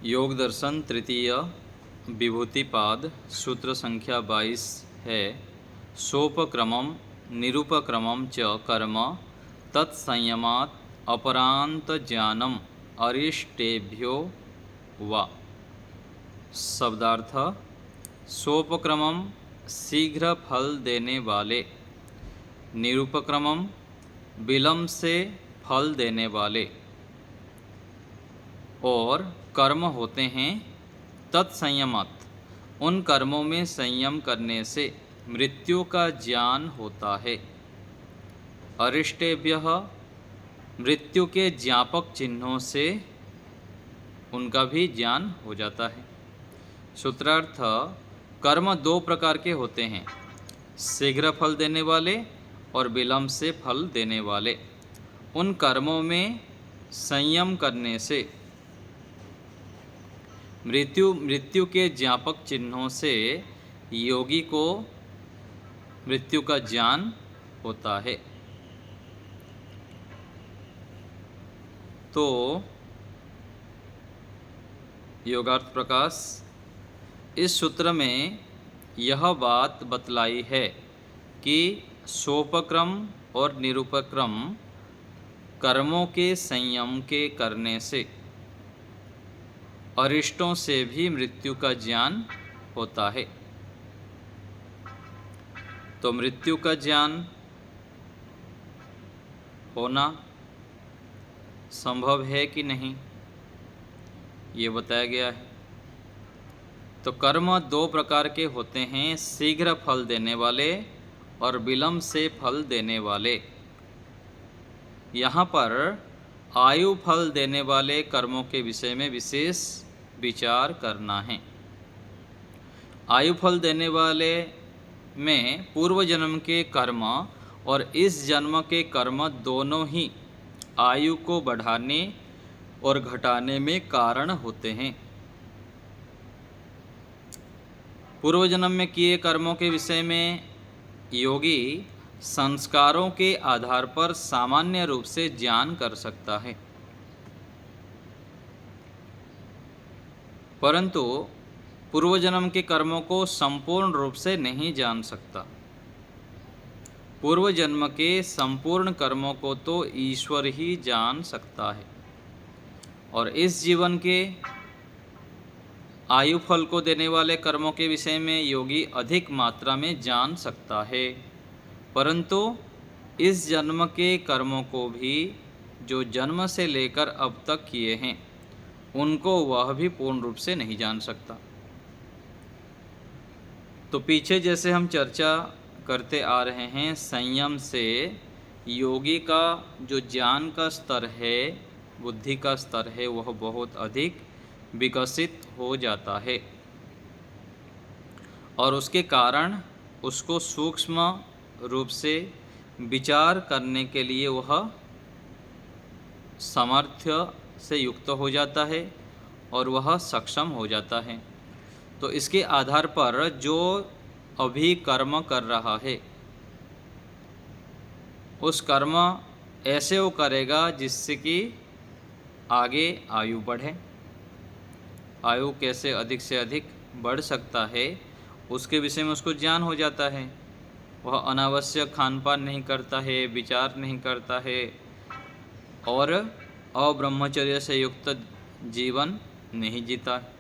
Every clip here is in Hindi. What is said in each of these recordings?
योग दर्शन तृतीय विभूतिपाद सूत्र संख्या 22 है। सोपक्रमम निरूपक्रमम च कर्म तत्संयमात् अपरांत ज्ञानम अरिष्टेभ्यो वा। शब्दार्थ: सोपक्रमम शीघ्र फल देने वाले, निरूपक्रमम विलंब से फल देने वाले, और कर्म होते हैं तत्संयमात्, उन कर्मों में संयम करने से मृत्यु का ज्ञान होता है। अरिष्टेभ्यः, मृत्यु के ज्ञापक चिन्हों से उनका भी ज्ञान हो जाता है। सूत्रार्थ: कर्म दो प्रकार के होते हैं, शीघ्र फल देने वाले और विलंब से फल देने वाले। उन कर्मों में संयम करने से मृत्यु के ज्ञापक चिन्हों से योगी को मृत्यु का ज्ञान होता है। तो योगार्थ प्रकाश इस सूत्र में यह बात बतलाई है कि सोपक्रम और निरूपक्रम कर्मों के संयम के करने से अरिष्टों से भी मृत्यु का ज्ञान होता है। तो मृत्यु का ज्ञान होना संभव है कि नहीं, ये बताया गया है। तो कर्म दो प्रकार के होते हैं, शीघ्र फल देने वाले और विलंब से फल देने वाले। यहाँ पर आयु फल देने वाले कर्मों के विषय में विशेष विचार करना है। आयु फल देने वाले में पूर्व जन्म के कर्म और इस जन्म के कर्म दोनों ही आयु को बढ़ाने और घटाने में कारण होते हैं। पूर्व जन्म में किए कर्मों के विषय में योगी संस्कारों के आधार पर सामान्य रूप से ज्ञान कर सकता है, परंतु पूर्व जन्म के कर्मों को संपूर्ण रूप से नहीं जान सकता। पूर्व जन्म के संपूर्ण कर्मों को तो ईश्वर ही जान सकता है, और इस जीवन के आयु फल को देने वाले कर्मों के विषय में योगी अधिक मात्रा में जान सकता है, परंतु इस जन्म के कर्मों को भी जो जन्म से लेकर अब तक किए हैं उनको वह भी पूर्ण रूप से नहीं जान सकता। तो पीछे जैसे हम चर्चा करते आ रहे हैं, संयम से योगी का जो ज्ञान का स्तर है, बुद्धि का स्तर है, वह बहुत अधिक विकसित हो जाता है, और उसके कारण उसको सूक्ष्म रूप से विचार करने के लिए वह सामर्थ्य से युक्त हो जाता है और वह सक्षम हो जाता है। तो इसके आधार पर जो अभी कर्म कर रहा है उस कर्म ऐसे वो करेगा जिससे कि आगे आयु बढ़े। आयु कैसे अधिक से अधिक बढ़ सकता है उसके विषय में उसको ज्ञान हो जाता है। वह अनावश्यक खान पान नहीं करता है, विचार नहीं करता है, और अब्रह्मचर्य से युक्त जीवन नहीं जीता है।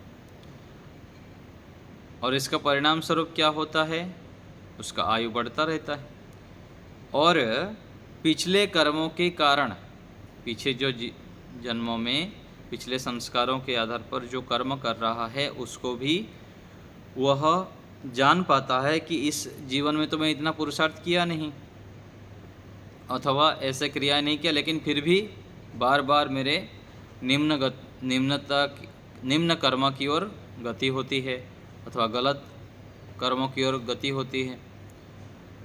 और इसका परिणाम स्वरूप क्या होता है, उसका आयु बढ़ता रहता है। और पिछले कर्मों के कारण, पीछे जो जन्मों में पिछले संस्कारों के आधार पर जो कर्म कर रहा है उसको भी वह जान पाता है कि इस जीवन में तो मैं इतना पुरुषार्थ किया नहीं, अथवा ऐसे क्रियाएं नहीं किया, लेकिन फिर भी बार बार मेरे निम्न कर्म की ओर गति होती है, अथवा गलत कर्मों की ओर गति होती है।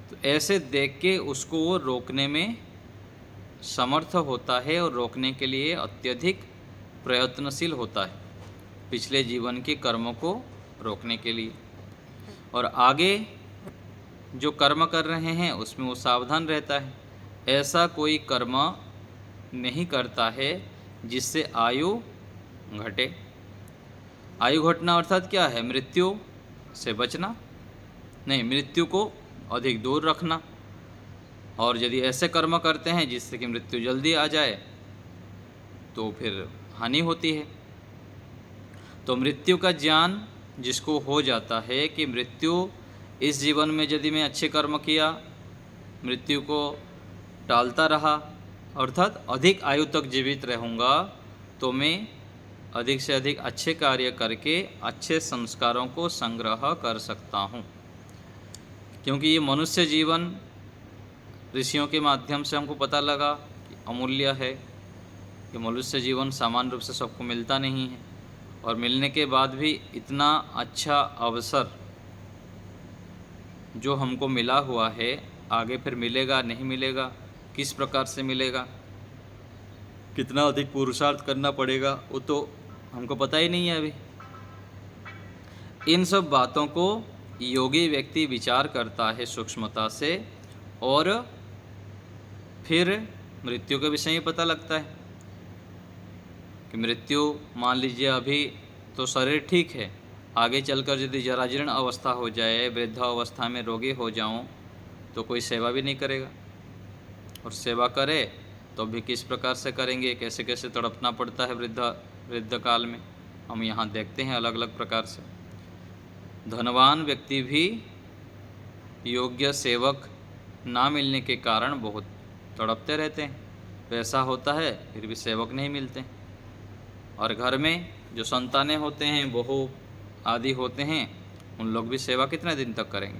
तो ऐसे देख के उसको वो रोकने में समर्थ होता है, और रोकने के लिए अत्यधिक प्रयत्नशील होता है पिछले जीवन के कर्मों को रोकने के लिए। और आगे जो कर्म कर रहे हैं उसमें वो सावधान रहता है, ऐसा कोई कर्म नहीं करता है जिससे आयु घटे। आयु घटना अर्थात क्या है? मृत्यु से बचना, नहीं, मृत्यु को अधिक दूर रखना। और यदि ऐसे कर्म करते हैं जिससे कि मृत्यु जल्दी आ जाए तो फिर हानि होती है। तो मृत्यु का ज्ञान जिसको हो जाता है कि मृत्यु इस जीवन में यदि मैं अच्छे कर्म किया, मृत्यु को टालता रहा, अर्थात अधिक आयु तक जीवित रहूँगा, तो मैं अधिक से अधिक अच्छे कार्य करके अच्छे संस्कारों को संग्रह कर सकता हूँ। क्योंकि ये मनुष्य जीवन ऋषियों के माध्यम से हमको पता लगा कि अमूल्य है, कि मनुष्य जीवन सामान्य रूप से सबको मिलता नहीं है, और मिलने के बाद भी इतना अच्छा अवसर जो हमको मिला हुआ है, आगे फिर मिलेगा नहीं मिलेगा, किस प्रकार से मिलेगा, कितना अधिक पुरुषार्थ करना पड़ेगा, वो तो हमको पता ही नहीं है अभी। इन सब बातों को योगी व्यक्ति विचार करता है सूक्ष्मता से, और फिर मृत्यु के विषय में पता लगता है कि मृत्यु, मान लीजिए अभी तो शरीर ठीक है, आगे चलकर यदि जराजीर्ण अवस्था हो जाए, वृद्ध अवस्था में रोगी हो जाऊं, तो कोई सेवा भी नहीं करेगा, और सेवा करे तो भी किस प्रकार से करेंगे, कैसे कैसे तड़पना पड़ता है वृद्ध काल में, हम यहाँ देखते हैं अलग अलग प्रकार से। धनवान व्यक्ति भी योग्य सेवक ना मिलने के कारण बहुत तड़पते रहते हैं, पैसा होता है फिर भी सेवक नहीं मिलते। और घर में जो संतानें होते हैं, बहू आदि होते हैं, उन लोग भी सेवा कितने दिन तक करेंगे?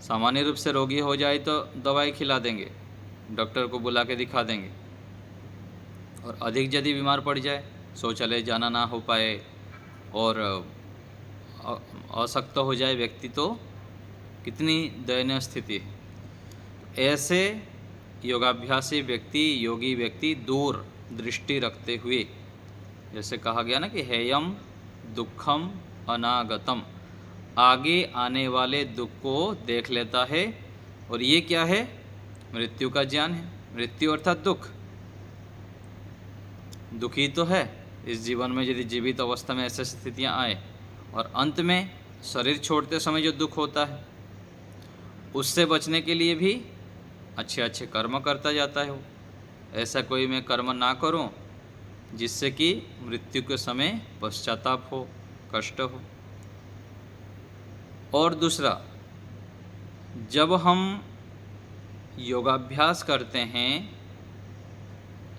सामान्य रूप से रोगी हो जाए तो दवाई खिला देंगे, डॉक्टर को बुला के दिखा देंगे, और अधिक यदि बीमार पड़ जाए, शौचालय जाना ना हो पाए और अशक्त हो जाए व्यक्ति, तो कितनी दयनीय स्थिति है। ऐसे योगाभ्यासी व्यक्ति, योगी व्यक्ति दूर दृष्टि रखते हुए, जैसे कहा गया ना कि हेयम दुखम अनागतम, आगे आने वाले दुख को देख लेता है। और ये क्या है? मृत्यु का ज्ञान है। मृत्यु अर्थात दुख, दुखी तो है इस जीवन में यदि जीवित अवस्था में ऐसी स्थितियां आए, और अंत में शरीर छोड़ते समय जो दुख होता है, उससे बचने के लिए भी अच्छे अच्छे कर्म करता जाता है वो। ऐसा कोई मैं कर्म ना करूं जिससे कि मृत्यु के समय पश्चाताप हो, कष्ट हो। और दूसरा, जब हम योगाभ्यास करते हैं,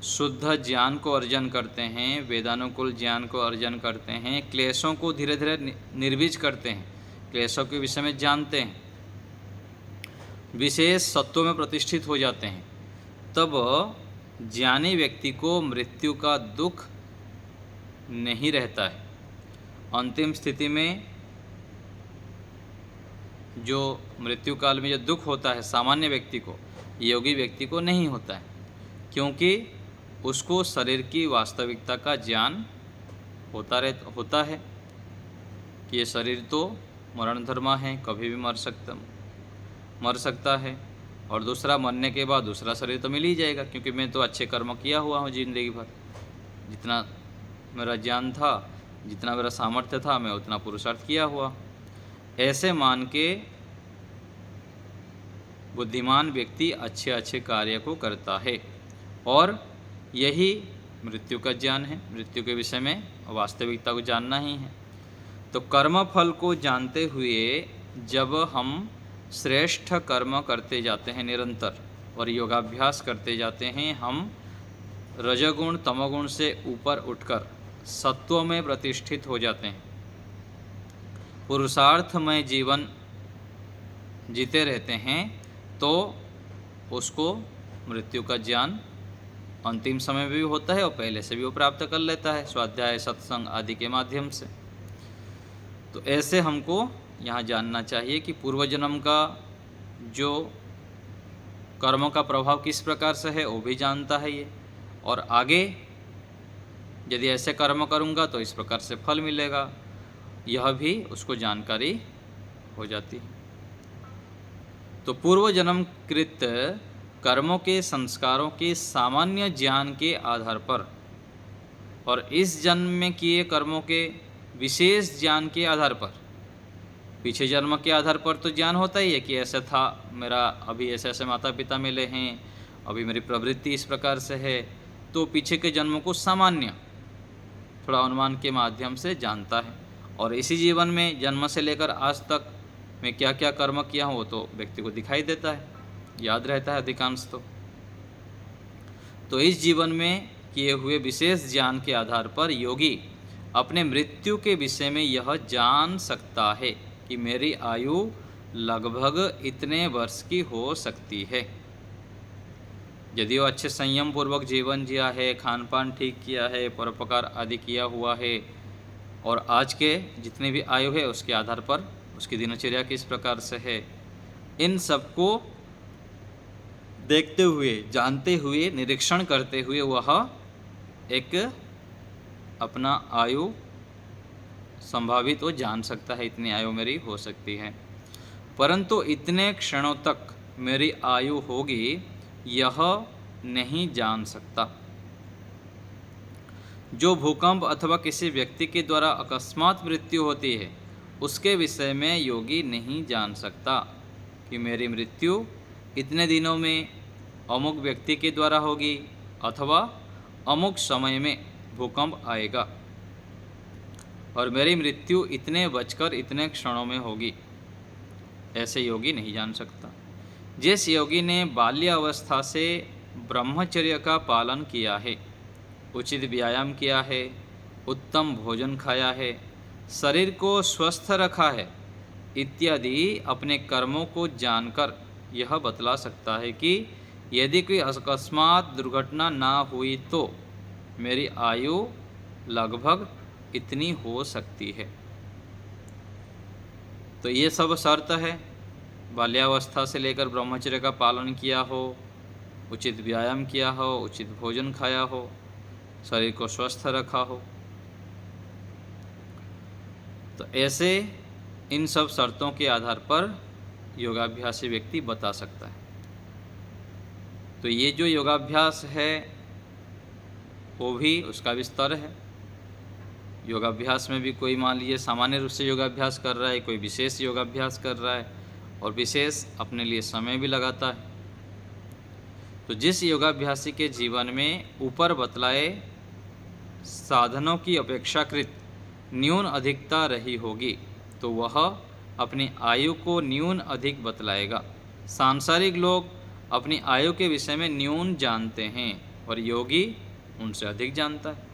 शुद्ध ज्ञान को अर्जन करते हैं, वेदानुकूल ज्ञान को अर्जन करते हैं, क्लेशों को धीरे धीरे निर्वीज करते हैं, क्लेशों के विषय में जानते हैं, विशेष सत्वों में प्रतिष्ठित हो जाते हैं, तब ज्ञानी व्यक्ति को मृत्यु का दुख नहीं रहता है। अंतिम स्थिति में जो मृत्यु काल में जो दुख होता है सामान्य व्यक्ति को, योगी व्यक्ति को नहीं होता है, क्योंकि उसको शरीर की वास्तविकता का ज्ञान होता है कि ये शरीर तो मरण धर्मा है, कभी भी मर सकता है, और दूसरा, मरने के बाद दूसरा शरीर तो मिल ही जाएगा, क्योंकि मैं तो अच्छे कर्म किया हुआ हूँ जिंदगी भर, जितना मेरा ज्ञान था, जितना मेरा सामर्थ्य था, मैं उतना पुरुषार्थ किया हुआ। ऐसे मान के बुद्धिमान व्यक्ति अच्छे अच्छे कार्य को करता है, और यही मृत्यु का ज्ञान है। मृत्यु के विषय में वास्तविकता को जानना ही है। तो कर्म फल को जानते हुए जब हम श्रेष्ठ कर्म करते जाते हैं निरंतर, और योगाभ्यास करते जाते हैं, हम रजोगुण तमोगुण से ऊपर उठकर सत्व में प्रतिष्ठित हो जाते हैं, पुरुषार्थमय जीवन जीते रहते हैं, तो उसको मृत्यु का ज्ञान अंतिम समय में भी होता है, और पहले से भी वो प्राप्त कर लेता है स्वाध्याय, सत्संग आदि के माध्यम से। तो ऐसे हमको यहाँ जानना चाहिए कि पूर्व जन्म का जो कर्मों का प्रभाव किस प्रकार से है वो भी जानता है ये, और आगे यदि ऐसे कर्म करूँगा तो इस प्रकार से फल मिलेगा, यह भी उसको जानकारी हो जाती है। तो पूर्व जन्म कृत कर्मों के संस्कारों के सामान्य ज्ञान के आधार पर, और इस जन्म में किए कर्मों के विशेष ज्ञान के आधार पर, पीछे जन्म के आधार पर तो ज्ञान होता ही है कि ऐसा था, मेरा अभी ऐसे ऐसे माता पिता मिले हैं, अभी मेरी प्रवृत्ति इस प्रकार से है, तो पीछे के जन्मों को सामान्य थोड़ा अनुमान के माध्यम से जानता है। और इसी जीवन में जन्म से लेकर आज तक मैं क्या क्या कर्म किया हूँ वो तो व्यक्ति को दिखाई देता है, याद रहता है अधिकांश। तो इस जीवन में किए हुए विशेष ज्ञान के आधार पर योगी अपने मृत्यु के विषय में यह जान सकता है कि मेरी आयु लगभग इतने वर्ष की हो सकती है। यदि वो अच्छे संयम पूर्वक जीवन जिया है, खान पान ठीक किया है, परोपकार आदि किया हुआ है, और आज के जितने भी आयु है उसके आधार पर उसकी दिनचर्या किस प्रकार से है, इन सबको देखते हुए, जानते हुए, निरीक्षण करते हुए वह एक अपना आयु संभावित वो जान सकता है, इतनी आयु मेरी हो सकती है। परंतु इतने क्षणों तक मेरी आयु होगी यह नहीं जान सकता। जो भूकंप अथवा किसी व्यक्ति के द्वारा अकस्मात मृत्यु होती है उसके विषय में योगी नहीं जान सकता कि मेरी मृत्यु इतने दिनों में अमुक व्यक्ति के द्वारा होगी अथवा अमुक समय में भूकंप आएगा और मेरी मृत्यु इतने बजकर इतने क्षणों में होगी, ऐसे योगी नहीं जान सकता। जिस योगी ने बाल्य अवस्था से ब्रह्मचर्य का पालन किया है, उचित व्यायाम किया है, उत्तम भोजन खाया है, शरीर को स्वस्थ रखा है इत्यादि अपने कर्मों को जानकर यह बतला सकता है कि यदि कोई अकस्मात दुर्घटना ना हुई तो मेरी आयु लगभग इतनी हो सकती है। तो ये सब शर्त है, बाल्यावस्था से लेकर ब्रह्मचर्य का पालन किया हो, उचित व्यायाम किया हो, उचित भोजन खाया हो, शरीर को स्वस्थ रखा हो। तो ऐसे इन सब शर्तों के आधार पर योगाभ्यासी व्यक्ति बता सकता है। तो ये जो योगाभ्यास है वो भी उसका भी स्तर है। योगाभ्यास में भी कोई मान लीजिए सामान्य रूप से योगाभ्यास कर रहा है, कोई विशेष योगाभ्यास कर रहा है और विशेष अपने लिए समय भी लगाता है। तो जिस योगाभ्यासी के जीवन में ऊपर बतलाए साधनों की अपेक्षाकृत न्यून अधिकता रही होगी तो वह अपनी आयु को न्यून अधिक बतलाएगा। सांसारिक लोग अपनी आयु के विषय में न्यून जानते हैं और योगी उनसे अधिक जानता है।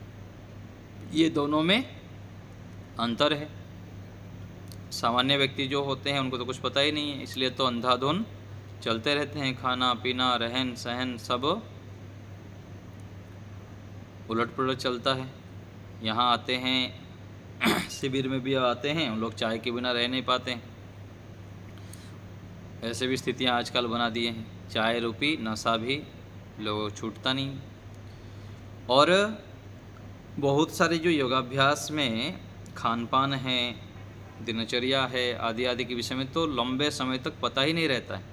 ये दोनों में अंतर है। सामान्य व्यक्ति जो होते हैं उनको तो कुछ पता ही नहीं है, इसलिए तो अंधाधुन चलते रहते हैं, खाना पीना रहन सहन सब उलट पुलट चलता है। यहाँ आते हैं शिविर में भी आते हैं, उन लोग चाय के बिना रह नहीं पाते हैं। ऐसे भी स्थितियाँ आजकल बना दिए हैं, चाय रूपी नशा भी लोगों को छूटता नहीं। और बहुत सारे जो योगाभ्यास में खान पान है, दिनचर्या है आदि आदि के विषय में तो लंबे समय तक पता ही नहीं रहता है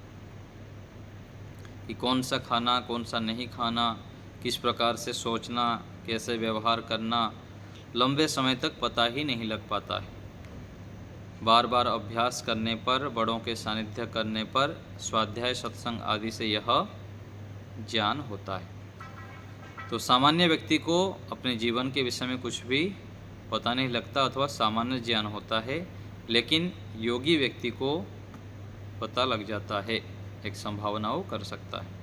कि कौन सा खाना कौन सा नहीं खाना, किस प्रकार से सोचना, कैसे व्यवहार करना, लंबे समय तक पता ही नहीं लग पाता है। बार बार अभ्यास करने पर, बड़ों के सानिध्य करने पर, स्वाध्याय सत्संग आदि से यह ज्ञान होता है। तो सामान्य व्यक्ति को अपने जीवन के विषय में कुछ भी पता नहीं लगता अथवा सामान्य ज्ञान होता है, लेकिन योगी व्यक्ति को पता लग जाता है, एक संभावना वो कर सकता है।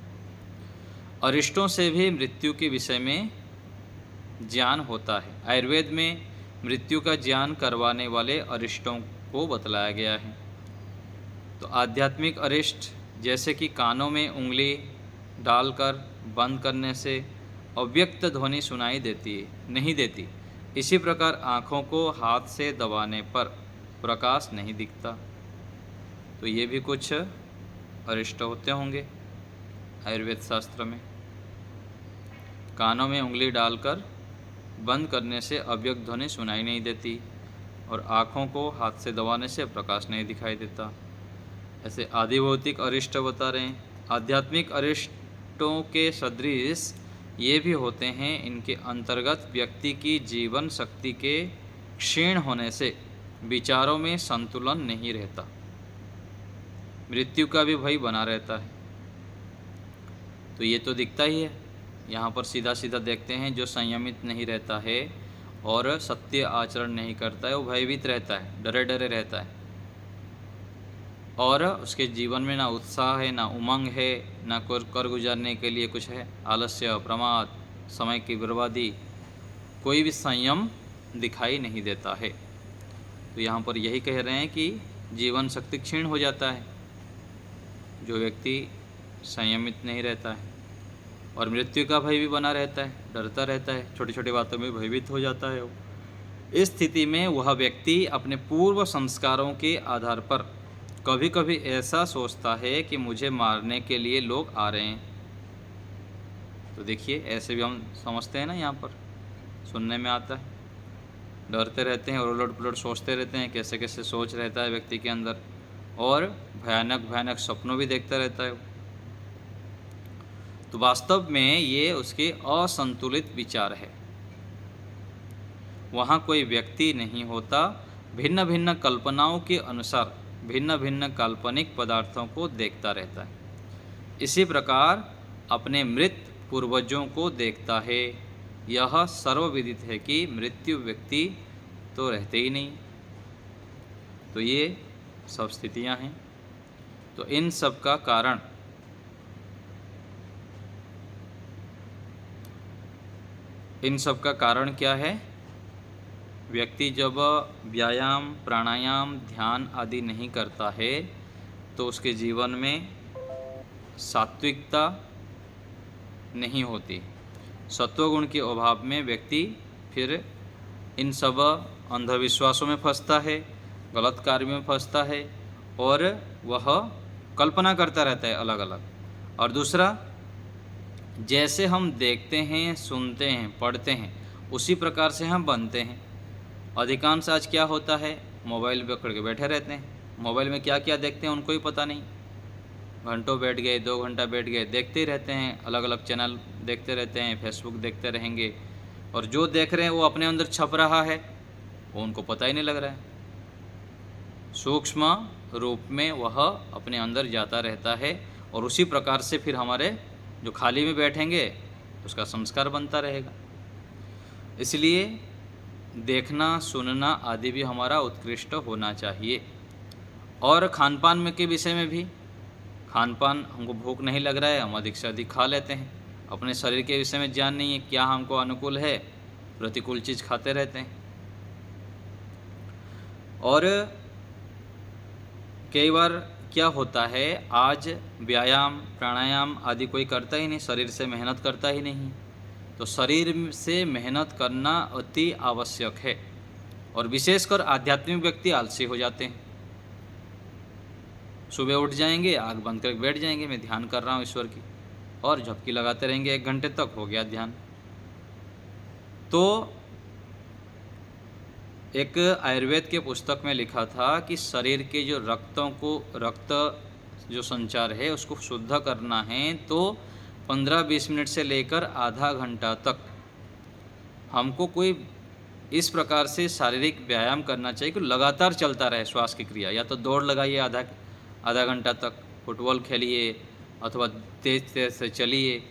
अरिष्टों से भी मृत्यु के विषय में ज्ञान होता है। आयुर्वेद में मृत्यु का ज्ञान करवाने वाले अरिष्टों को बतलाया गया है। तो आध्यात्मिक अरिष्ट जैसे कि कानों में उंगली डालकर बंद करने से अव्यक्त ध्वनि सुनाई नहीं देती, इसी प्रकार आँखों को हाथ से दबाने पर प्रकाश नहीं दिखता। तो ये भी कुछ अरिष्ट होते होंगे आयुर्वेद शास्त्र में। कानों में उंगली डालकर बंद करने से अव्यक्त ध्वनि सुनाई नहीं देती और आँखों को हाथ से दबाने से प्रकाश नहीं दिखाई देता। ऐसे आदि भौतिक अरिष्ट बता रहे हैं। आध्यात्मिक अरिष्टों के सदृश ये भी होते हैं। इनके अंतर्गत व्यक्ति की जीवन शक्ति के क्षीण होने से विचारों में संतुलन नहीं रहता, मृत्यु का भी भय बना रहता है। तो ये तो दिखता ही है। यहाँ पर सीधा सीधा देखते हैं, जो संयमित नहीं रहता है और सत्य आचरण नहीं करता है वो भयभीत रहता है, डरे डरे रहता है, और उसके जीवन में ना उत्साह है, ना उमंग है, ना कर गुजारने के लिए कुछ है, आलस्य, प्रमाद, समय की बर्बादी, कोई भी संयम दिखाई नहीं देता है। तो यहाँ पर यही कह रहे हैं कि जीवन शक्ति क्षीण हो जाता है जो व्यक्ति संयमित नहीं रहता है, और मृत्यु का भय भी बना रहता है, डरता रहता है, छोटी छोटी बातों में भयभीत हो जाता है वो। इस स्थिति में वह व्यक्ति अपने पूर्व संस्कारों के आधार पर कभी कभी ऐसा सोचता है कि मुझे मारने के लिए लोग आ रहे हैं। तो देखिए, ऐसे भी हम समझते हैं ना, यहाँ पर सुनने में आता है, डरते रहते हैं और उलट पुलट सोचते रहते हैं, कैसे कैसे सोच रहता है व्यक्ति के अंदर, और भयानक भयानक सपनों भी देखता रहता है। तो वास्तव में ये उसके असंतुलित विचार है। वहाँ कोई व्यक्ति नहीं होता, भिन्न भिन्न कल्पनाओं के अनुसार भिन्न भिन्न काल्पनिक पदार्थों को देखता रहता है। इसी प्रकार अपने मृत पूर्वजों को देखता है। यह सर्वविदित है कि मृत्यु व्यक्ति तो रहते ही नहीं। तो ये सब स्थितियां हैं। तो इन सब का कारण क्या है? व्यक्ति जब व्यायाम, प्राणायाम, ध्यान आदि नहीं करता है तो उसके जीवन में सात्विकता नहीं होती। सत्वगुण के अभाव में व्यक्ति फिर इन सब अंधविश्वासों में फंसता है, गलत कार्य में फंसता है, और वह कल्पना करता रहता है अलग अलग। और दूसरा, जैसे हम देखते हैं, सुनते हैं, पढ़ते हैं, उसी प्रकार से हम बनते हैं। अधिकांश आज क्या होता है, मोबाइल पकड़ के बैठे रहते हैं। मोबाइल में क्या क्या देखते हैं उनको ही पता नहीं। घंटों बैठ गए, 2 घंटा बैठ गए, देखते ही रहते हैं, अलग अलग चैनल देखते रहते हैं, फेसबुक देखते रहेंगे, और जो देख रहे हैं वो अपने अंदर छप रहा है, वो उनको पता ही नहीं लग रहा है। सूक्ष्म रूप में वह अपने अंदर जाता रहता है, और उसी प्रकार से फिर हमारे जो खाली में बैठेंगे उसका संस्कार बनता रहेगा। इसलिए देखना, सुनना आदि भी हमारा उत्कृष्ट होना चाहिए। और खान पान में के विषय में भी, खान पान, हमको भूख नहीं लग रहा है, हम अधिक से अधिक खा लेते हैं। अपने शरीर के विषय में ज्ञान नहीं है, क्या हमको अनुकूल है, प्रतिकूल चीज़ खाते रहते हैं। और कई बार क्या होता है, आज व्यायाम, प्राणायाम आदि कोई करता ही नहीं, शरीर से मेहनत करता ही नहीं। तो शरीर से मेहनत करना अति आवश्यक है, और विशेषकर आध्यात्मिक व्यक्ति आलसी हो जाते हैं। सुबह उठ जाएंगे, आँख बंद करके बैठ जाएंगे, मैं ध्यान कर रहा हूँ ईश्वर की, और झपकी लगाते रहेंगे 1 घंटे तक, हो गया ध्यान। तो एक आयुर्वेद के पुस्तक में लिखा था कि शरीर के जो रक्त जो संचार है उसको शुद्ध करना है, तो 15-20 मिनट से लेकर आधा घंटा तक हमको कोई इस प्रकार से शारीरिक व्यायाम करना चाहिए कि लगातार चलता रहे श्वास की क्रिया। या तो दौड़ लगाइए आधा घंटा तक, फुटबॉल खेलिए, अथवा तेज तेज से चलिए।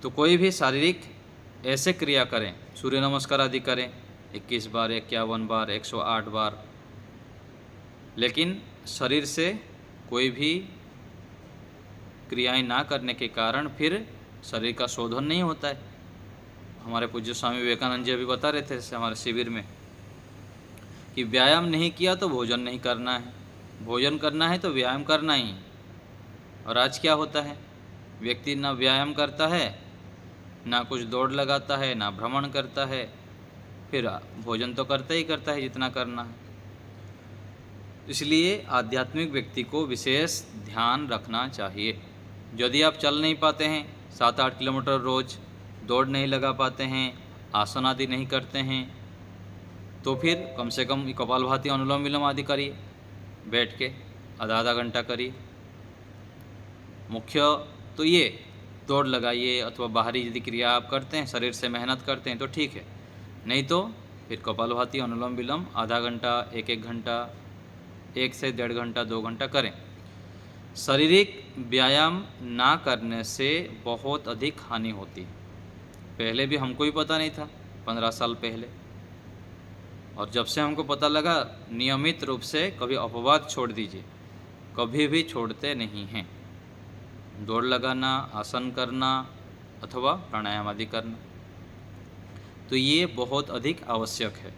तो कोई भी शारीरिक ऐसे क्रिया करें, सूर्य नमस्कार आदि करें 21 बार, 51 बार, 108 बार, लेकिन शरीर से कोई भी क्रियाएं ना करने के कारण फिर शरीर का शोधन नहीं होता है। हमारे पूज्य स्वामी विवेकानंद जी अभी बता रहे थे जैसे हमारे शिविर में कि व्यायाम नहीं किया तो भोजन नहीं करना है, भोजन करना है तो व्यायाम करना ही। और आज क्या होता है, व्यक्ति ना व्यायाम करता है, ना कुछ दौड़ लगाता है, ना भ्रमण करता है, फिर भोजन तो करता ही करता है जितना करना है। इसलिए आध्यात्मिक व्यक्ति को विशेष ध्यान रखना चाहिए। यदि आप चल नहीं पाते हैं 7-8 किलोमीटर रोज़, दौड़ नहीं लगा पाते हैं, आसन आदि नहीं करते हैं, तो फिर कम से कम कपालभाति, अनुलोम विलोम आदि करिए, बैठ के आधा घंटा करिए। मुख्य तो ये दौड़ लगाइए, अथवा बाहरी यदि क्रिया आप करते हैं, शरीर से मेहनत करते हैं तो ठीक है, नहीं तो फिर कपालभाति, अनुलोम विलोम आधा घंटा, एक घंटा, 1 से 1.5 घंटा, 2 घंटा करें। शारीरिक व्यायाम ना करने से बहुत अधिक हानि होती है। पहले भी हमको ही पता नहीं था, 15 साल पहले, और जब से हमको पता लगा, नियमित रूप से कभी अपवाद छोड़ दीजिए, कभी भी छोड़ते नहीं हैं। दौड़ लगाना, आसन करना अथवा प्राणायाम आदि करना, तो ये बहुत अधिक आवश्यक है।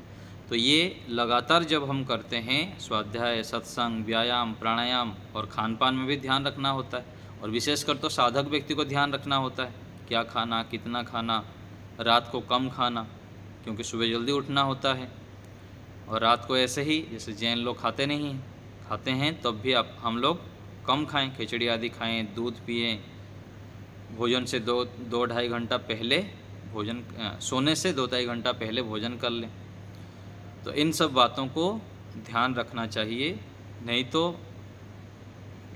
तो ये लगातार जब हम करते हैं, स्वाध्याय, सत्संग, व्यायाम, प्राणायाम और खान पान में भी ध्यान रखना होता है, और विशेषकर तो साधक व्यक्ति को ध्यान रखना होता है, क्या खाना, कितना खाना, रात को कम खाना, क्योंकि सुबह जल्दी उठना होता है। और रात को ऐसे ही, जैसे जैन लोग खाते नहीं हैं, खाते हैं तब भी हम लोग कम खाएं, खिचड़ी आदि खाएं, दूध पिएं, भोजन से 2-2.5 घंटा पहले भोजन, सोने से 2-2.5 घंटा पहले भोजन कर लें। तो इन सब बातों को ध्यान रखना चाहिए, नहीं तो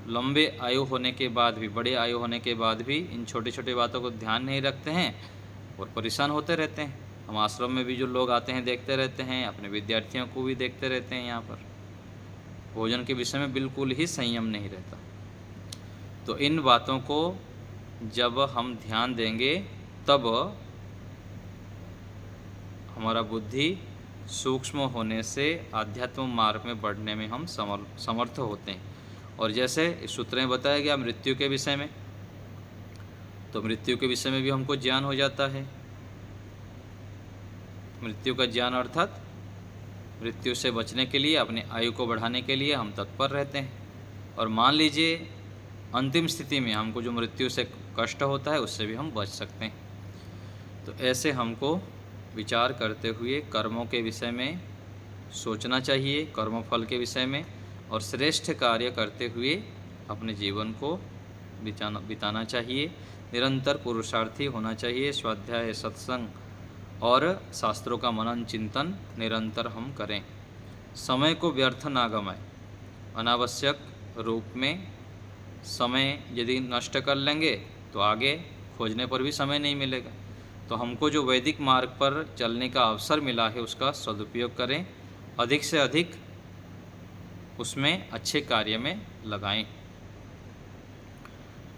लंबे आयु होने के बाद भी, बड़े आयु होने के बाद भी इन छोटी छोटी बातों को ध्यान नहीं रखते हैं और परेशान होते रहते हैं। हम आश्रम में भी जो लोग आते हैं देखते रहते हैं, अपने विद्यार्थियों को भी देखते रहते हैं, यहाँ पर भोजन के विषय में बिल्कुल ही संयम नहीं रहता। तो इन बातों को जब हम ध्यान देंगे तब हमारा बुद्धि सूक्ष्म होने से आध्यात्म मार्ग में बढ़ने में हम समर्थ होते हैं। और जैसे इस सूत्र में बताया गया मृत्यु के विषय में, तो मृत्यु के विषय में भी हमको ज्ञान हो जाता है। मृत्यु का ज्ञान अर्थात मृत्यु से बचने के लिए, अपनी आयु को बढ़ाने के लिए हम तत्पर रहते हैं। और मान लीजिए अंतिम स्थिति में हमको जो मृत्यु से कष्ट होता है, उससे भी हम बच सकते हैं। तो ऐसे हमको विचार करते हुए कर्मों के विषय में सोचना चाहिए, कर्मफल के विषय में, और श्रेष्ठ कार्य करते हुए अपने जीवन को बिताना चाहिए। निरंतर पुरुषार्थी होना चाहिए। स्वाध्याय, सत्संग और शास्त्रों का मनन चिंतन निरंतर हम करें। समय को व्यर्थ ना गंवाएं। अनावश्यक रूप में समय यदि नष्ट कर लेंगे तो आगे खोजने पर भी समय नहीं मिलेगा। तो हमको जो वैदिक मार्ग पर चलने का अवसर मिला है, उसका सदुपयोग करें, अधिक से अधिक उसमें अच्छे कार्य में लगाएं।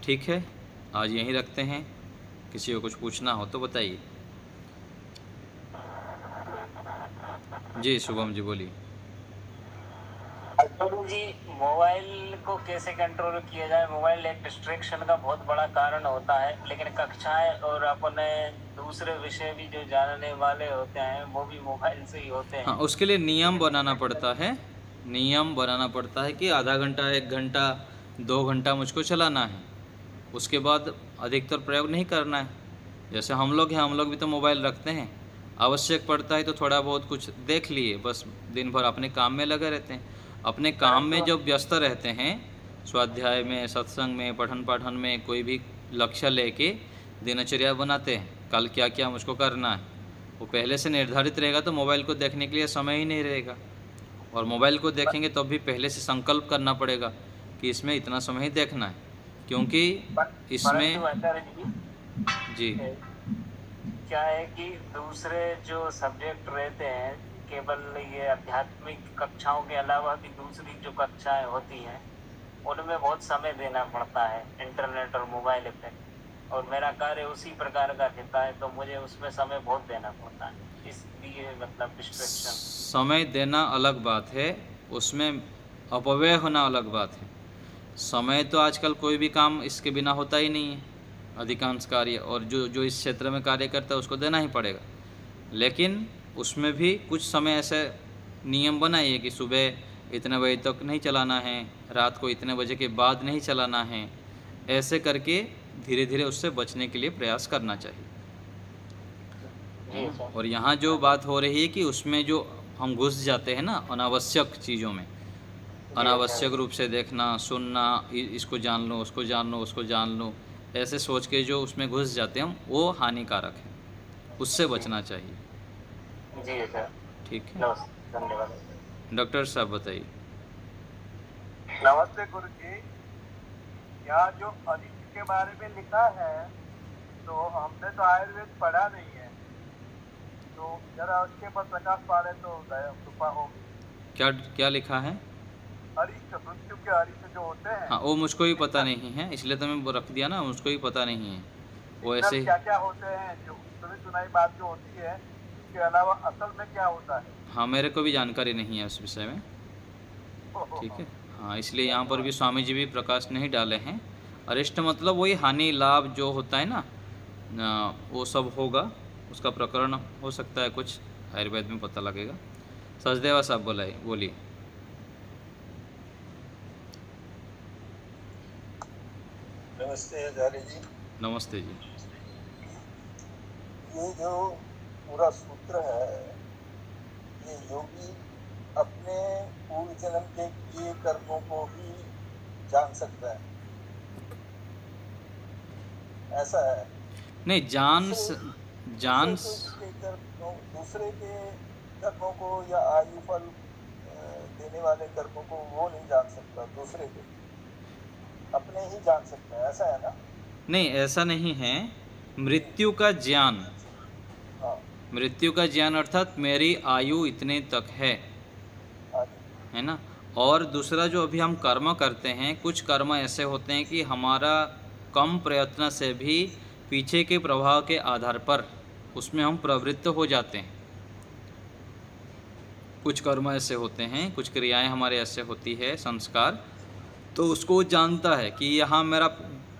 ठीक है, आज यहीं रखते हैं। किसी को कुछ पूछना हो तो बताइए। जी शुभम जी बोलिए। गुरु जी, मोबाइल को कैसे कंट्रोल किया जाए? मोबाइल एक डिस्ट्रैक्शन का बहुत बड़ा कारण होता है, लेकिन कक्षाएं और अपने दूसरे विषय भी जो जानने वाले होते हैं वो भी मोबाइल से ही होते हैं। हाँ, उसके लिए नियम बनाना पड़ता है। नियम बनाना पड़ता है कि आधा घंटा, 1 घंटा, 2 घंटा मुझको चलाना है, उसके बाद अधिकतर प्रयोग नहीं करना है। जैसे हम लोग हैं, हम लोग भी तो मोबाइल रखते हैं, आवश्यक पड़ता है तो थोड़ा बहुत कुछ देख लिए, बस दिन भर अपने काम में लगे रहते हैं। अपने काम में जब व्यस्त रहते हैं, स्वाध्याय में, सत्संग में, पठन पाठन में, कोई भी लक्ष्य लेके दिनचर्या बनाते हैं, कल क्या क्या मुझको करना है, वो पहले से निर्धारित रहेगा, तो मोबाइल को देखने के लिए समय ही नहीं रहेगा। और मोबाइल को देखेंगे तो भी पहले से संकल्प करना पड़ेगा कि इसमें इतना समय ही देखना है, क्योंकि इसमें जी क्या है कि दूसरे जो सब्जेक्ट रहते हैं, केवल ये आध्यात्मिक कक्षाओं के अलावा भी दूसरी जो कक्षाएं होती हैं, उनमें बहुत समय देना पड़ता है इंटरनेट और मोबाइल पे, और मेरा कार्य उसी प्रकार का रहता है, तो मुझे उसमें समय बहुत देना पड़ता है। इसलिए मतलब डिस्ट्रैक्शन। समय देना अलग बात है, उसमें अपव्यय होना अलग बात है। समय तो आजकल कोई भी काम इसके बिना होता ही नहीं है, अधिकांश कार्य, और जो जो इस क्षेत्र में कार्य करता है उसको देना ही पड़ेगा। लेकिन उसमें भी कुछ समय ऐसे नियम बनाइए कि सुबह इतने बजे तक नहीं चलाना है, रात को इतने बजे के बाद नहीं चलाना है। ऐसे करके धीरे धीरे उससे बचने के लिए प्रयास करना चाहिए। और यहाँ जो बात हो रही है कि उसमें जो हम घुस जाते हैं ना अनावश्यक चीज़ों में, अनावश्यक रूप से देखना, सुनना, इसको जान लो, उसको जान लो, उसको जान लो, ऐसे सोच के जो उसमें घुस जाते हैं हम, वो हानिकारक है, उससे बचना चाहिए। जी सर, ठीक है, धन्यवाद। डॉक्टर साहब बताइए। नमस्ते गुरु जी। यहाँ जो अनिष्ट के बारे में लिखा है, तो हमने तो आयुर्वेद पढ़ा नहीं है, तो तो जरा उसके पर प्रकाश पाड़े तो दया कृपा होगी। क्या क्या लिखा है? अरिष्ट, मृत्यु के अरिष्ट जो होते हैं, हाँ, वो मुझको भी पता नहीं है, इसलिए तो मैं वो रख दिया ना, मुझको भी पता नहीं है। वो ऐसे ही, क्या क्या होते हैं, जो सुनी सुनाई बात जो होती है, उसके अलावा असल में क्या होता है। हाँ, मेरे को भी जानकारी नहीं है उस विषय में। ठीक है। हाँ, इसलिए यहाँ पर भी स्वामी जी भी प्रकाश नहीं डाले हैं। अरिष्ट मतलब वही हानि लाभ जो होता है ना, वो सब होगा, उसका प्रकरण हो सकता है, कुछ आयुर्वेद में पता लगेगा। सचदेवा साहब बोलिए। नमस्ते आचार्य जी। नमस्ते जी। ये जो पूरा सूत्र है, ये योगी अपने पूर्व जन्म के किए कर्मों को भी जान सकता है, ऐसा है? नहीं, दूसरे के कर्मों को या आयु फल देने वाले कर्मों को वो नहीं जान सकता, दूसरे के अपने ही जान सकता है, ऐसा है ना? नहीं, ऐसा नहीं है। मृत्यु का ज्ञान, हाँ, मृत्यु का ज्ञान अर्थात मेरी आयु इतने तक है ना। और दूसरा जो अभी हम कर्म करते हैं, कुछ कर्म ऐसे होते हैं कि हमारा कम प्रयत्न से भी पीछे के प्रभाव के आधार पर उसमें हम प्रवृत्त हो जाते हैं। कुछ कर्म ऐसे होते हैं, कुछ क्रियाएं हमारे ऐसे होती है, संस्कार, तो उसको जानता है कि यहाँ मेरा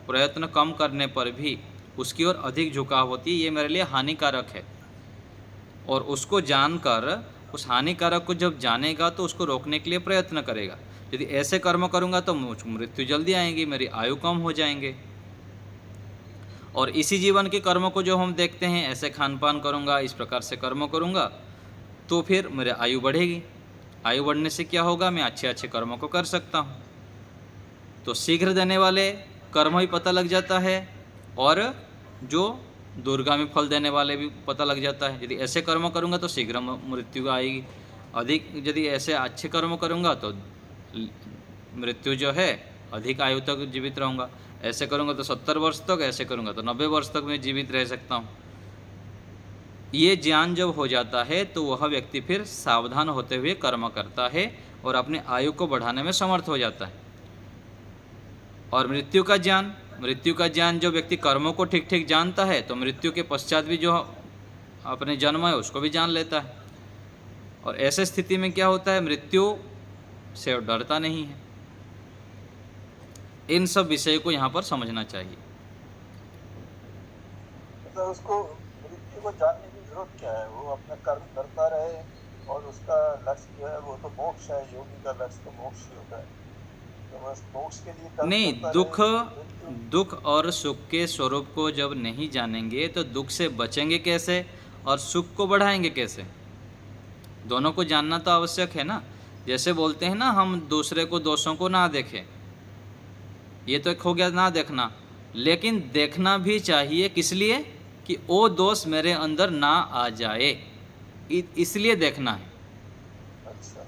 प्रयत्न कम करने पर भी उसकी ओर अधिक झुकाव होती है, ये मेरे लिए हानिकारक है। और उसको जानकर, उस हानिकारक को जब जानेगा तो उसको रोकने के लिए प्रयत्न करेगा। यदि ऐसे कर्म करूँगा तो मुझको मृत्यु जल्दी आएगी, मेरी आयु कम हो जाएंगे। और इसी जीवन के कर्मों को जो हम देखते हैं, ऐसे खान पान करूँगा, इस प्रकार से कर्म करूँगा, तो फिर मेरी आयु बढ़ेगी। आयु बढ़ने से क्या होगा, मैं अच्छे अच्छे कर्मों को कर सकता हूँ। तो शीघ्र देने वाले कर्म भी पता लग जाता है, और जो दूरगामी फल देने वाले भी पता लग जाता है। यदि ऐसे कर्म करूँगा तो शीघ्र मृत्यु आएगी, अधिक यदि ऐसे अच्छे कर्म करूँगा तो मृत्यु जो है अधिक आयु तक जीवित रहूँगा। ऐसे करूँगा तो 70 वर्ष तक, ऐसे करूँगा तो 90 वर्ष तक मैं जीवित रह सकता हूँ। ये ज्ञान जब हो जाता है तो वह व्यक्ति फिर सावधान होते हुए कर्म करता है और अपने आयु को बढ़ाने में समर्थ हो जाता है। और मृत्यु का ज्ञान जो व्यक्ति कर्मों को ठीक ठीक जानता है, तो मृत्यु के पश्चात भी जो अपने जन्म है उसको भी जान लेता है। और ऐसे स्थिति में क्या होता है, मृत्यु से डरता नहीं है। इन सब विषय को यहाँ पर समझना चाहिए। तो उसको मृत्यु को जानने की जरूरत क्या है? वो अपना कर्म करता रहे और उसका लक्ष्य जो है वो तो मोक्ष है। योगी का लक्ष्य तो मोक्ष ही होता है, तो बस मोक्ष के लिए कर्म नहीं, करता रहे। दुख और सुख के स्वरूप को जब नहीं जानेंगे तो दुख से बचेंगे कैसे और सुख को बढ़ाएंगे कैसे? दोनों को जानना तो आवश्यक है ना। जैसे बोलते हैं ना, हम दूसरे को दोषों को ना देखें, ये तो एक हो गया ना देखना, लेकिन देखना भी चाहिए। किस लिए? कि वो दोष मेरे अंदर ना आ जाए, इसलिए देखना है। अच्छा।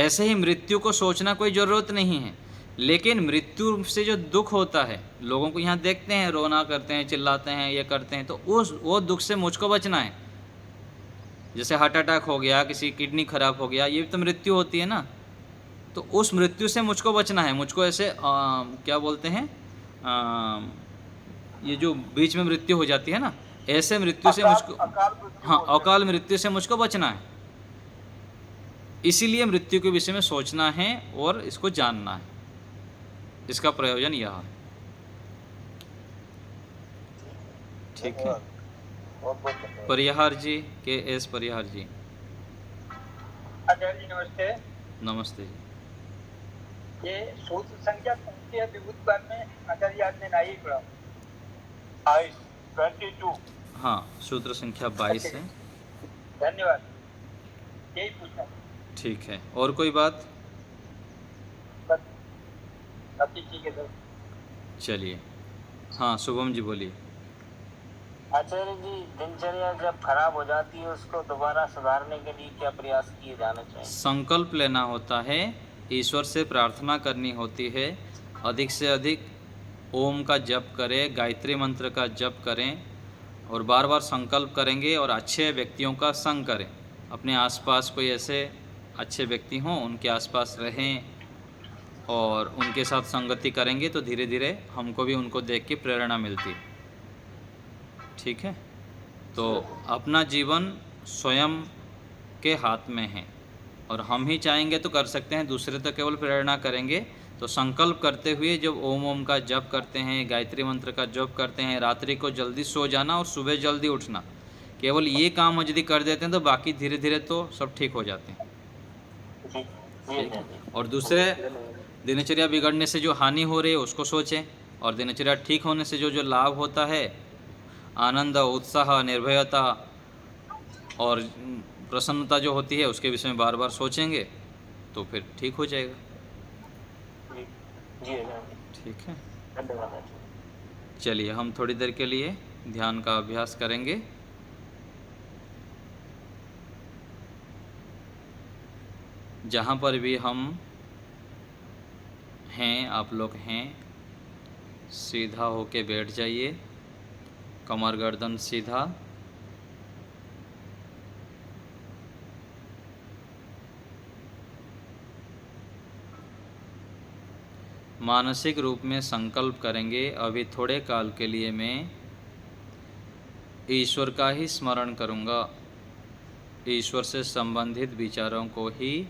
ऐसे ही मृत्यु को सोचना कोई ज़रूरत नहीं है, लेकिन मृत्यु से जो दुख होता है, लोगों को यहाँ देखते हैं रोना करते हैं, चिल्लाते हैं, ये करते हैं, तो वो दुख से मुझको बचना है। जैसे हार्ट अटैक हो गया, किसी किडनी खराब हो गया, ये भी तो मृत्यु होती है ना। तो उस मृत्यु से मुझको बचना है। मुझको ऐसे क्या बोलते हैं, ये जो बीच में मृत्यु हो जाती है ना, ऐसे मृत्यु से मुझको, हाँ, अकाल मृत्यु से मुझको बचना है। इसीलिए मृत्यु के विषय में सोचना है और इसको जानना है। इसका प्रयोजन यह है। ठीक है। परिहार जी, के.एस. परिहार जी। आचार्य जी नमस्ते। नमस्ते जी। ये सूत्र संख्या कौन सी है विभूतिवाद में? आचार्य आपने नहीं पढ़ा। 22। हाँ, सूत्र संख्या 22 है। धन्यवाद, यही पूछना। ठीक है, और कोई बात? बस बाकी ठीक है सर। चलिए, हाँ, शुभम जी बोलिए। आचार्य जी, दिनचर्या जब खराब हो जाती है उसको दोबारा सुधारने के लिए क्या प्रयास किए जाने चाहिए? संकल्प लेना होता है, ईश्वर से प्रार्थना करनी होती है, अधिक से अधिक ओम का जप करें, गायत्री मंत्र का जप करें, और बार बार संकल्प करेंगे और अच्छे व्यक्तियों का संग करें। अपने आसपास कोई ऐसे अच्छे व्यक्ति हों, उनके आसपास रहें और उनके साथ संगति करेंगे तो धीरे धीरे हमको भी उनको देख के प्रेरणा मिलती है। ठीक है, तो अपना जीवन स्वयं के हाथ में है और हम ही चाहेंगे तो कर सकते हैं, दूसरे तो केवल प्रेरणा करेंगे। तो संकल्प करते हुए जब ओम ओम का जप करते हैं, गायत्री मंत्र का जप करते हैं, रात्रि को जल्दी सो जाना और सुबह जल्दी उठना, केवल ये काम यदि कर देते हैं तो बाकी धीरे धीरे तो सब ठीक हो जाते हैं। जी ठीक है, और दूसरे दिनचर्या बिगड़ने से जो हानि हो रही है उसको सोचें, और दिनचर्या ठीक होने से जो जो लाभ होता है, आनंद, उत्साह, निर्भयता और प्रसन्नता जो होती है, उसके विषय में बार बार सोचेंगे तो फिर ठीक हो जाएगा। जी जी आचार्य जी, ठीक है, धन्यवाद आचार्य। चलिए हम थोड़ी देर के लिए ध्यान का अभ्यास करेंगे। जहाँ पर भी हम हैं, आप लोग हैं, सीधा होके बैठ जाइए, कमर गर्दन सीधा, मानसिक रूप में संकल्प करेंगे अभी थोड़े काल के लिए मैं ईश्वर का ही स्मरण करूँगा, ईश्वर से संबंधित विचारों को ही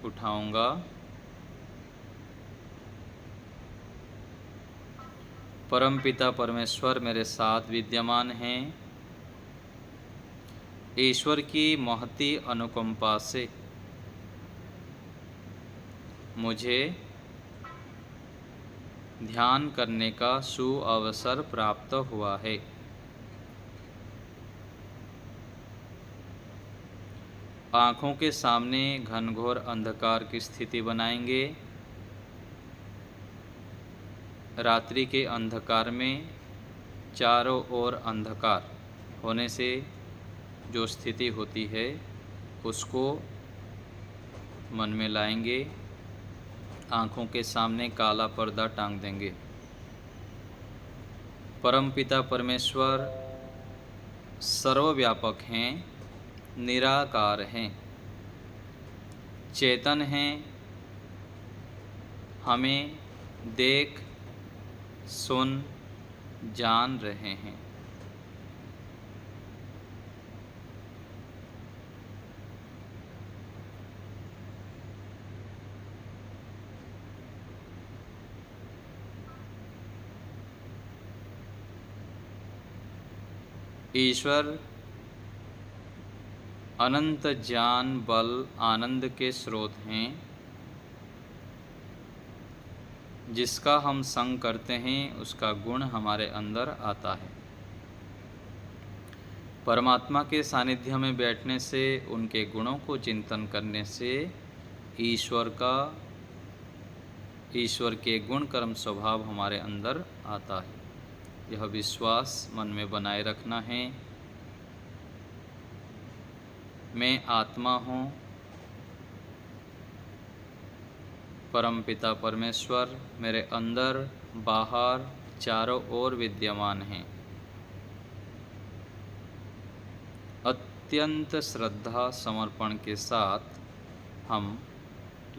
उठाऊँगा। परमपिता परमेश्वर मेरे साथ विद्यमान हैं। ईश्वर की महती अनुकंपा से मुझे ध्यान करने का सुअवसर प्राप्त हुआ है। आँखों के सामने घनघोर अंधकार की स्थिति बनाएंगे। रात्रि के अंधकार में चारों ओर अंधकार होने से जो स्थिति होती है उसको मन में लाएंगे। आँखों के सामने काला पर्दा टांग देंगे। परमपिता परमेश्वर सर्वव्यापक हैं, निराकार हैं, चेतन हैं, हमें देख सुन जान रहे हैं। ईश्वर अनंत ज्ञान, बल, आनंद के स्रोत हैं। जिसका हम संग करते हैं उसका गुण हमारे अंदर आता है। परमात्मा के सानिध्य में बैठने से, उनके गुणों को चिंतन करने से ईश्वर के गुण कर्म स्वभाव हमारे अंदर आता है। यह विश्वास मन में बनाए रखना है। मैं आत्मा हूँ, परमपिता परमेश्वर मेरे अंदर बाहर चारों ओर विद्यमान हैं। अत्यंत श्रद्धा समर्पण के साथ हम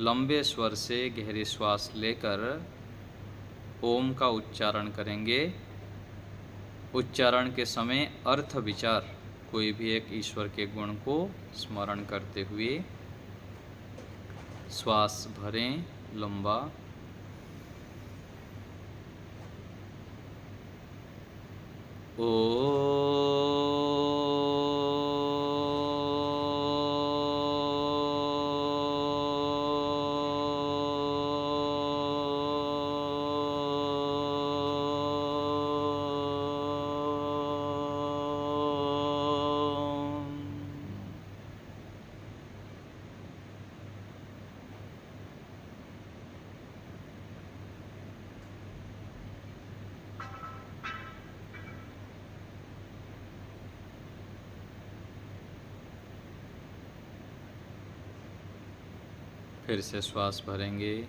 लंबे स्वर से गहरी श्वास लेकर ओम का उच्चारण करेंगे। उच्चारण के समय अर्थ विचार कोई भी एक ईश्वर के गुण को स्मरण करते हुए श्वास भरें लंबा। फिर से श्वास भरेंगे।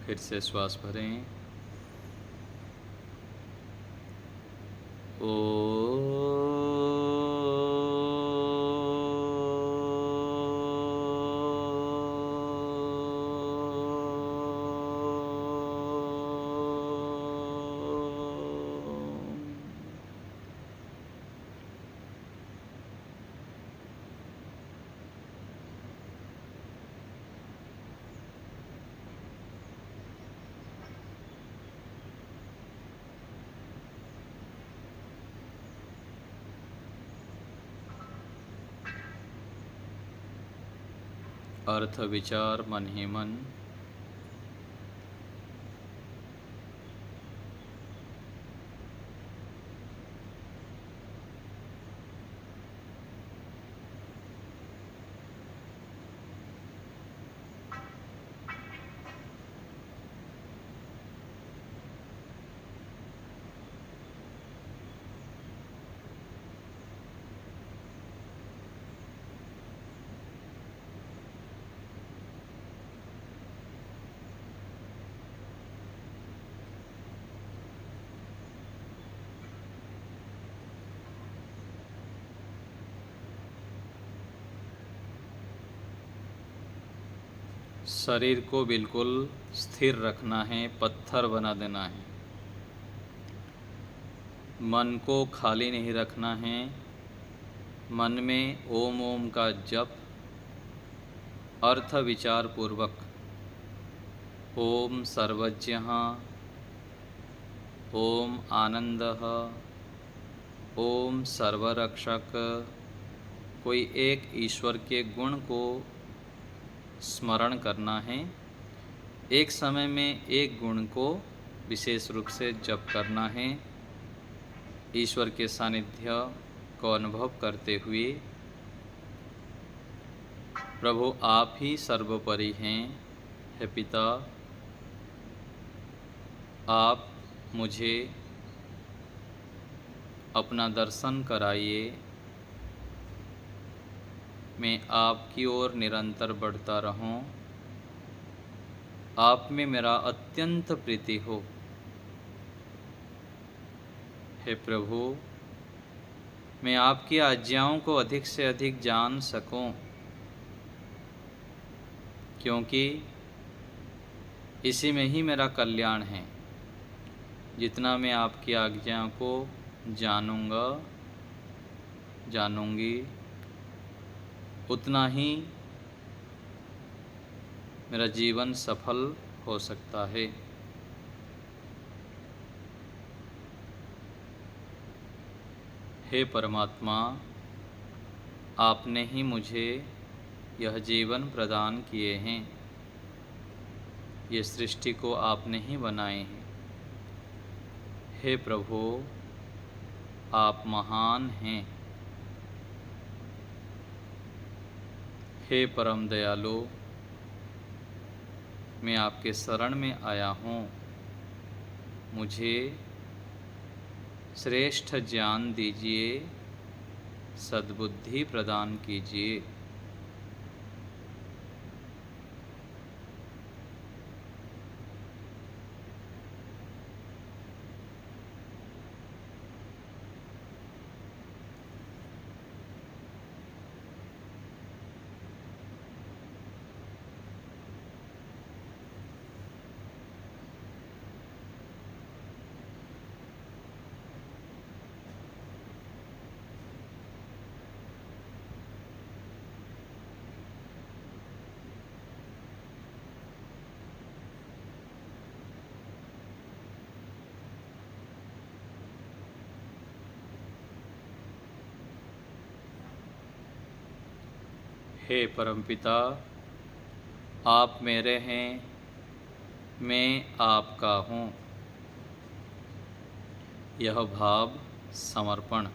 फिर से श्वास भरें। अर्थ विचार मन ही मन। शरीर को बिल्कुल स्थिर रखना है, पत्थर बना देना है। मन को खाली नहीं रखना है। मन में ओम ओम का जप अर्थ विचार पूर्वक। ओम सर्वज्ञः, ओम आनंदः, ओम सर्वरक्षक। कोई एक ईश्वर के गुण को स्मरण करना है। एक समय में एक गुण को विशेष रूप से जप करना है। ईश्वर के सानिध्य को अनुभव करते हुए प्रभु आप ही सर्वोपरि हैं। हे पिता, आप मुझे अपना दर्शन कराइए। मैं आपकी ओर निरंतर बढ़ता रहूं। आप में मेरा अत्यंत प्रीति हो। हे प्रभु, मैं आपकी आज्ञाओं को अधिक से अधिक जान सकूं, क्योंकि इसी में ही मेरा कल्याण है। जितना मैं आपकी आज्ञाओं को जानूंगा, जानूंगी, उतना ही मेरा जीवन सफल हो सकता है। हे परमात्मा, आपने ही मुझे यह जीवन प्रदान किए हैं। ये सृष्टि को आपने ही बनाए हैं। हे प्रभु, आप महान हैं। हे परम दयालु, मैं आपके शरण में आया हूँ। मुझे श्रेष्ठ ज्ञान दीजिए, सद्बुद्धि प्रदान कीजिए। हे परमपिता, आप मेरे हैं, मैं आपका हूँ। यह भाव समर्पण।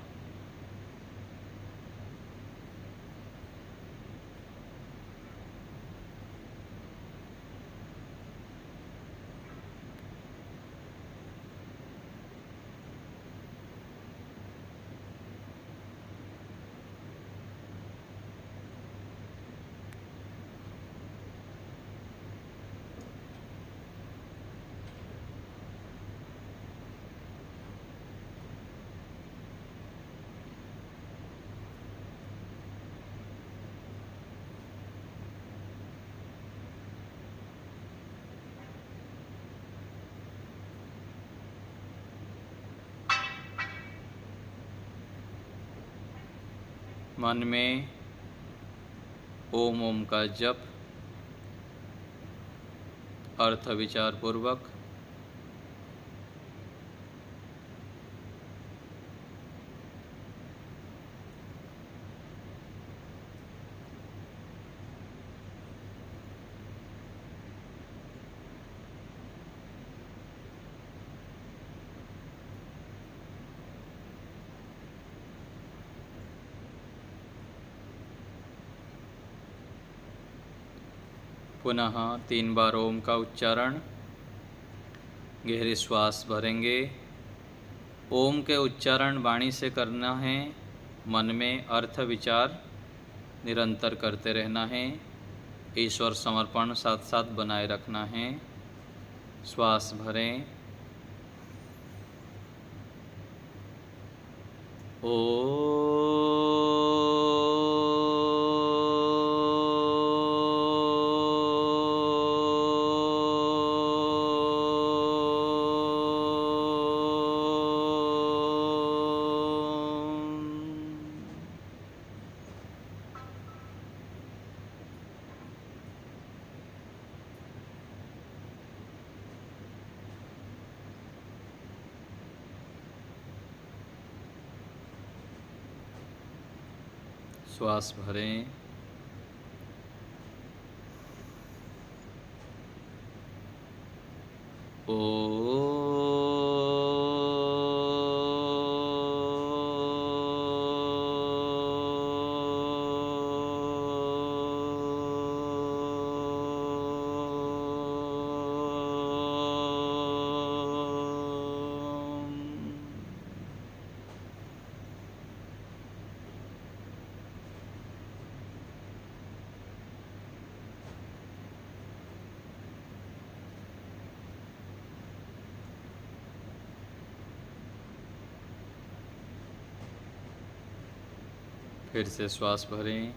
मन में ओम ओम का जप अर्थ विचार पूर्वक पुनः 3 बार ओम का उच्चारण। गहरी श्वास भरेंगे। ओम के उच्चारण वाणी से करना है। मन में अर्थ विचार निरंतर करते रहना है। ईश्वर समर्पण साथ साथ बनाए रखना है। श्वास भरें। श्वास भरें। फिर से श्वास भरें।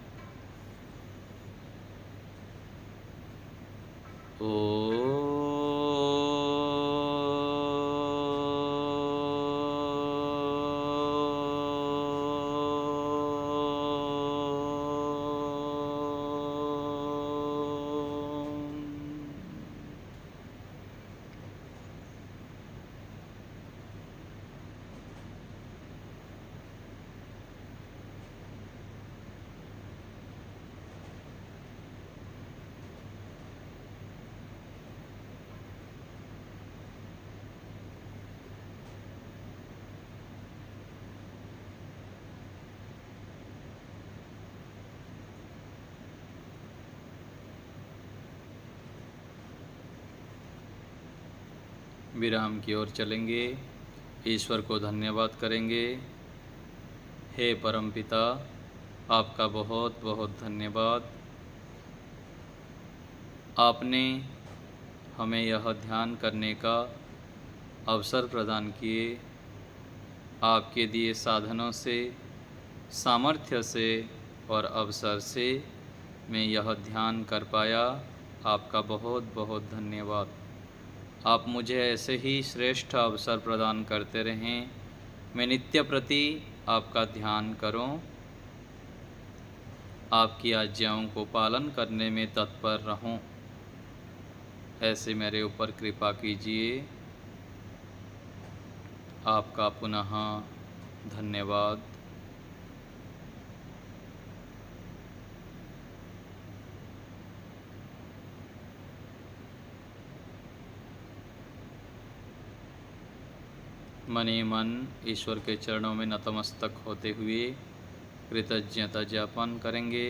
विराम की ओर चलेंगे। ईश्वर को धन्यवाद करेंगे। हे परमपिता, आपका बहुत बहुत धन्यवाद। आपने हमें यह ध्यान करने का अवसर प्रदान किए। आपके दिए साधनों से, सामर्थ्य से और अवसर से मैं यह ध्यान कर पाया। आपका बहुत बहुत धन्यवाद। आप मुझे ऐसे ही श्रेष्ठ अवसर प्रदान करते रहें। मैं नित्य प्रति आपका ध्यान करूं, आपकी आज्ञाओं को पालन करने में तत्पर रहूं। ऐसे मेरे ऊपर कृपा कीजिए। आपका पुनः धन्यवाद। मन ही मन ईश्वर के चरणों में नतमस्तक होते हुए कृतज्ञता ज्ञापन करेंगे।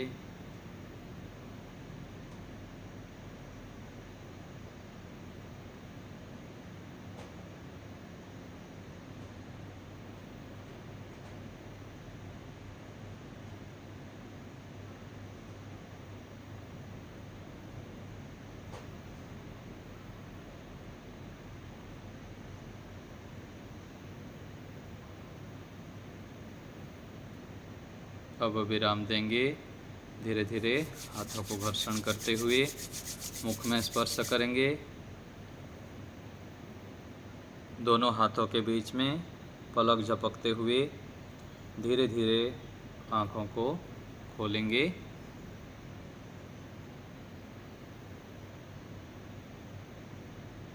अब विराम देंगे। धीरे धीरे हाथों को घर्षण करते हुए मुख में स्पर्श करेंगे। दोनों हाथों के बीच में पलक झपकते हुए धीरे धीरे आँखों को खोलेंगे।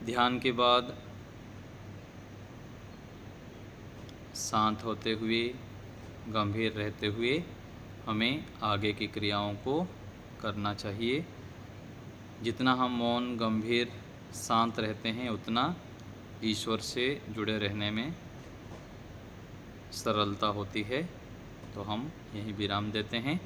ध्यान के बाद शांत होते हुए, गंभीर रहते हुए हमें आगे की क्रियाओं को करना चाहिए। जितना हम मौन, गंभीर, शांत रहते हैं उतना ईश्वर से जुड़े रहने में सरलता होती है। तो हम यहीं विराम देते हैं।